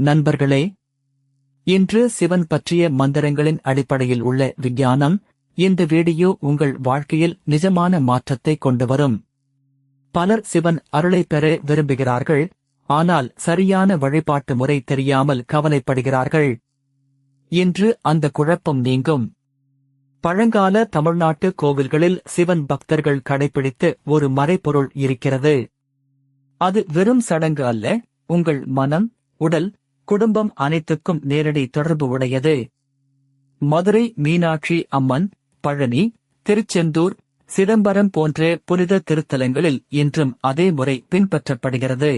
நண்பர்களே, இன்று சிவன் பற்றிய மந்திரங்களின் அடிப்படையில் உள்ள விஞ்ஞானம். இந்த வீடியோ உங்கள் வாழ்க்கையில் நிஜமான மாற்றத்தை கொண்டு வரும். பலர் சிவன் அருளை பெற விரும்புகிறார்கள், ஆனால் சரியான வழிபாட்டு முறை தெரியாமல் கவலைப்படுகிறார்கள். இன்று அந்த குழப்பம் நீங்கும். பழங்கால தமிழ்நாட்டு கோவில்களில் சிவன் பக்தர்கள் கடைபிடித்து ஒரு மறைபொருள் இருக்கிறது. அது வெறும் சடங்கு அல்ல, உங்கள் மனம், உடல், குடும்பம் அனைத்துக்கும் நேரடி தொடர்பு உடையது. மதுரை மீனாட்சி அம்மன், பழனி, திருச்செந்தூர், சிதம்பரம் போன்ற புனித திருத்தலங்களில் இன்றும் அதே முறை பின்பற்றப்படுகிறது.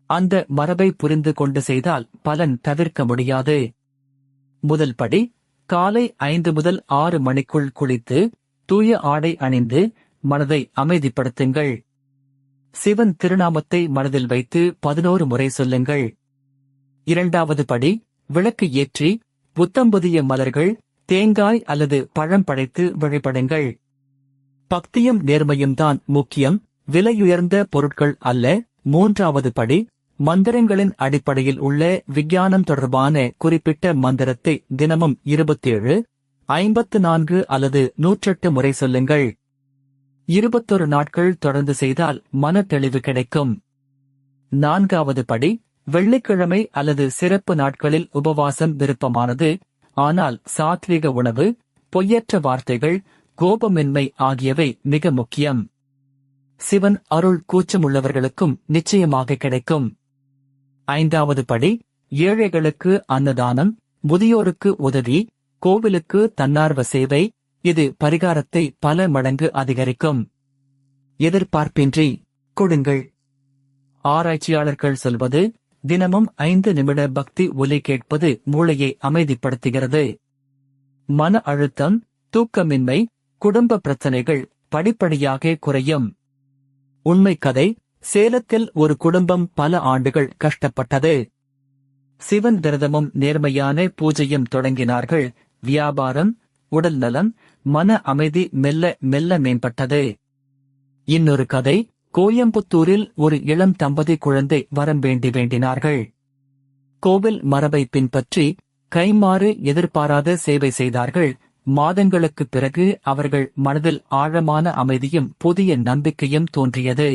அந்த மரபை புரிந்து கொண்டு செய்தால் பலன் தவிர்க்க முடியாது. முதல் படி, காலை 5 முதல் 6 மணிக்குள் குளித்து தூய ஆடை அணிந்து மனதை அமைதிப்படுத்துங்கள். சிவன் திருநாமத்தை மனதில் வைத்து 11 முறை சொல்லுங்கள். இரண்டாவது படி, விளக்கு ஏற்றி புத்தம்புதிய மலர்கள், தேங்காய் அல்லது பழம் படைத்து வழிபடுங்கள். பக்தியும் நேர்மையும் தான் முக்கியம், விலையுயர்ந்த பொருட்கள் அல்ல. மூன்றாவது படி, மந்திரங்களின் அடிப்படையில் உள்ள விஞ்ஞானம் தொடர்பான குறிப்பிட்ட மந்திரத்தை தினமும் 27, 54 அல்லது 108 முறை சொல்லுங்கள். 21 நாட்கள் தொடர்ந்து செய்தால் மன தெளிவு கிடைக்கும். நான்காவது படி, வெள்ளிக்கிழமை அல்லது சிறப்பு நாட்களில் உபவாசம் விருப்பமானது, ஆனால் சாத்விக உணவு, பொய்யற்ற வார்த்தைகள், கோபமின்மை ஆகியவை மிக முக்கியம். சிவன் அருள் கூச்சமுள்ளவர்களுக்கும் நிச்சயமாக கிடைக்கும். ஐந்தாவது படி, ஏழைகளுக்கு அன்னதானம், முதியோருக்கு உதவி, கோவிலுக்கு தன்னார்வ சேவை. இது பரிகாரத்தை பல மடங்கு அதிகரிக்கும். எதிர்பார்ப்பின்றி கொடுங்கள். ஆராய்ச்சியாளர்கள் சொல்வது, தினமும் 5 நிமிட பக்தி ஒலி கேட்பது மூளையை அமைதிப்படுத்துகிறது. மன அழுத்தம், தூக்கமின்மை, குடும்ப பிரச்சனைகள் படிப்படியாக குறையும். உண்மை கதை, சேலத்தில் ஒரு குடும்பம் பல ஆண்டுகள் கஷ்டப்பட்டது. சிவன் விரதமும் நேர்மையான பூஜையும் தொடங்கினார்கள். வியாபாரம், உடல் நலம், மன அமைதி மெல்ல மெல்ல மேம்பட்டது. இன்னொரு கதை, கோயம்புத்தூரில் ஒரு இளம் தம்பதி குழந்தை வரம் வேண்டினார்கள். கோவில் மரபை பின்பற்றி கைமாறு எதிர்பாராத சேவை செய்தார்கள். மாதங்களுக்குப் பிறகு அவர்கள் மனதில் ஆழமான அமைதியும் புதிய நம்பிக்கையும் தோன்றியது.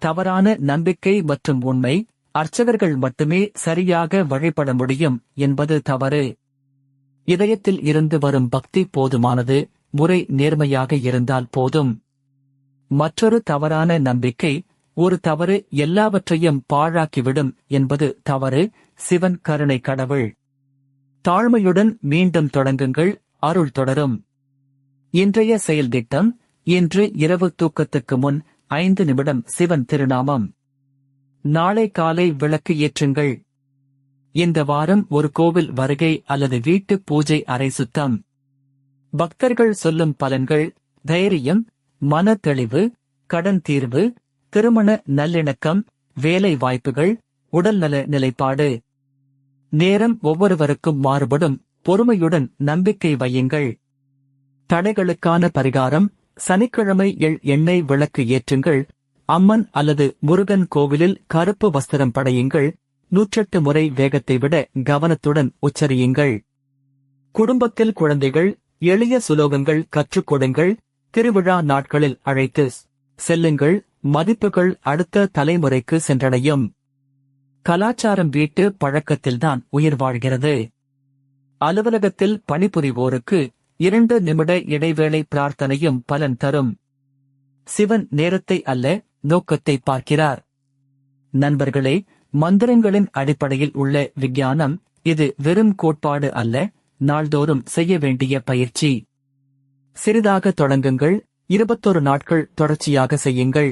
தவறான நம்பிக்கை மற்றும் உண்மை, அர்ச்சகர்கள் மட்டுமே சரியாக வழிபட முடியும் என்பது தவறு. இதயத்தில் இருந்து வரும் பக்தி போதுமானது, முறை நேர்மையாக இருந்தால் போதும். மற்றொரு தவறான நம்பிக்கை, ஒரு தவறு எல்லாவற்றையும் பாழாக்கிவிடும் என்பது தவறு. சிவன் கருணை கடவுள். தாழ்மையுடன் மீண்டும் தொடங்குங்கள், அருள் தொடரும். இன்றைய செயல் திட்டம். இன்று இரவு தூக்கத்துக்கு முன் 5 நிமிடம் சிவன் திருநாமம். நாளை காலை விளக்கு ஏற்றுங்கள். இந்த வாரம் ஒரு கோவில் வருகை அல்லது வீட்டு பூஜை அறை சுத்தம். பக்தர்கள் சொல்லும் பலன்கள்: தைரியம், மன தெளிவு, கடன் தீர்வு, திருமண நல்லிணக்கம், வேலை வாய்ப்புகள், உடல்நல நிலைப்பாடு. நேரம் ஒவ்வொருவருக்கும் மாறுபடும், பொறுமையுடன் நம்பிக்கை வையுங்கள். தடைகளுக்கான பரிகாரம்: சனிக்கிழமை எண்ணெய் விளக்கு ஏற்றுங்கள். அம்மன் அல்லது முருகன் கோவிலில் கருப்பு வஸ்திரம் படையுங்கள். 108 முறை வேகத்தை விட கவனத்துடன் உச்சரியுங்கள். குடும்பத்தில் குழந்தைகள், எளிய சுலோகங்கள் கற்றுக் கொடுங்கள். திருவிழா நாட்களில் அழைத்து செல்லுங்கள், மதிப்புகள் அடுத்த தலைமுறைக்கு சென்றடையும். கலாச்சாரம் வீட்டு பழக்கத்தில்தான் உயிர் வாழ்கிறது. அலுவலகத்தில் பணிபுரிவோருக்கு 2 நிமிட இடைவேளை பிரார்த்தனையும் பலன் தரும். சிவன் நேரத்தை அல்ல, நோக்கத்தை பார்க்கிறார். நண்பர்களே, மந்திரங்களின் அடிப்படையில் உள்ள விஞ்ஞானம். இது வெறும் கோட்பாடு அல்ல, நாள்தோறும் செய்ய வேண்டிய பயிற்சி. சிறிதாக தொடங்குங்கள், 21 நாட்கள் தொடர்ச்சியாக செய்யுங்கள்.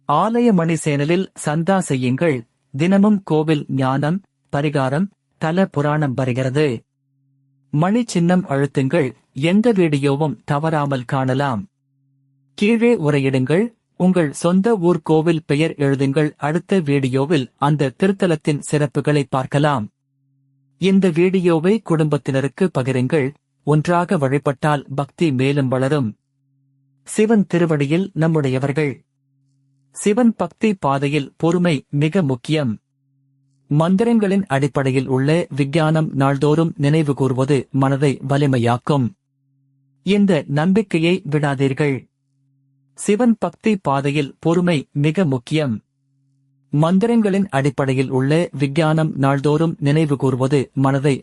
ஆலய மணி சேனலில் சந்தா செய்யுங்கள். தினமும் கோவில் ஞானம், பரிகாரம், தல புராணம் வருகிறது. மணி சின்னம் அழுத்துங்கள், எந்த வீடியோவும் தவறாமல் காணலாம். கீழே உரையிடுங்கள், உங்கள் சொந்த ஊர் கோவில் பெயர் எழுதுங்கள். அடுத்த வீடியோவில் அந்த திருத்தலத்தின் சிறப்புகளை பார்க்கலாம். இந்த வீடியோவை குடும்பத்தினருக்கு பகிருங்கள். ஒன்றாக வழிபட்டால் பக்தி மேலும் வளரும். சிவன் திருவடியில் நம்முடையவர்கள். சிவன் பக்தி பாதையில் பொறுமை மிக முக்கியம். மந்திரங்களின் அடிப்படையில் உள்ள விஞ்ஞானம் நாள்தோறும் நினைவு கூர்வது மனதை வலிமையாக்கும். இந்த நம்பிக்கையை விடாதீர்கள். சிவன் பக்தி பாதையில் பொறுமை மிக முக்கியம். மந்திரங்களின் அடிப்படையில் உள்ள விஞ்ஞானம் நாள்தோறும் நினைவு கூர்வது மனதை